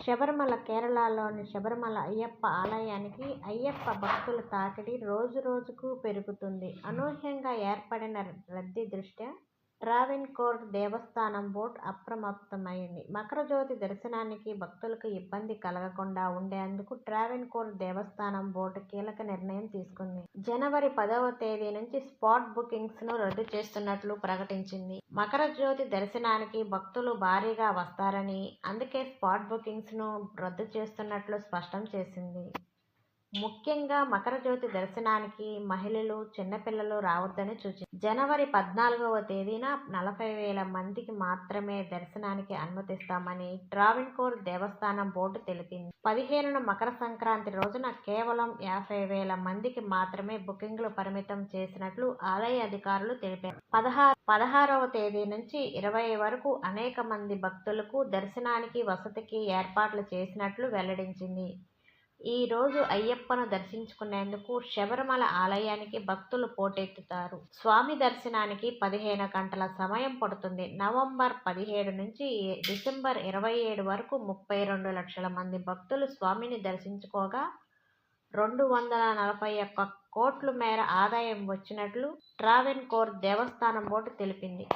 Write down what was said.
శబరిమల కేరళలోని శబరిమల అయ్యప్ప ఆలయానికి అయ్యప్ప భక్తుల తాకిడి రోజురోజుకు పెరుగుతుంది. అనూహ్యంగా ఏర్పడిన రద్దీ దృష్ట్యా ట్రావెన్కోర్ దేవస్థానం బోర్డు అప్రమత్తమైంది. మకరజ్యోతి దర్శనానికి భక్తులకు ఇబ్బంది కలగకుండా ఉండేందుకు ట్రావెన్కోర్ దేవస్థానం బోర్డు కీలక నిర్ణయం తీసుకుంది. జనవరి 10వ తేదీ నుంచి స్పాట్ బుకింగ్స్ ను రద్దు చేస్తున్నట్లు ప్రకటించింది. మకరజ్యోతి దర్శనానికి భక్తులు భారీగా వస్తారని, అందుకే స్పాట్ బుకింగ్స్ ను రద్దు చేస్తున్నట్లు స్పష్టం చేసింది. ముఖ్యంగా మకరజ్యోతి దర్శనానికి మహిళలు, చిన్నపిల్లలు రావద్దని సూచించింది. జనవరి 14వ తేదీన 40,000 మందికి మాత్రమే దర్శనానికి అనుమతిస్తామని ట్రావెన్కోర్ దేవస్థానం బోర్డు తెలిపింది. 15న మకర సంక్రాంతి రోజున కేవలం 50,000 మందికి మాత్రమే బుకింగ్లు పరిమితం చేసినట్లు ఆలయ అధికారులు తెలిపారు. 16వ తేదీ నుంచి 20 వరకు అనేక మంది భక్తులకు దర్శనానికి, వసతికి ఏర్పాట్లు చేసినట్లు వెల్లడించింది. ఈ రోజు అయ్యప్పను దర్శించుకునేందుకు శబరిమల ఆలయానికి భక్తులు పోటెత్తుతారు. స్వామి దర్శనానికి 15 గంటల సమయం పడుతుంది. నవంబర్ 17 నుంచి డిసెంబర్ 27 వరకు 32 లక్షల మంది భక్తులు స్వామిని దర్శించుకోగా 241 కోట్ల మేర ఆదాయం వచ్చినట్లు ట్రావెన్కోర్ దేవస్థానం బోర్డు తెలిపింది.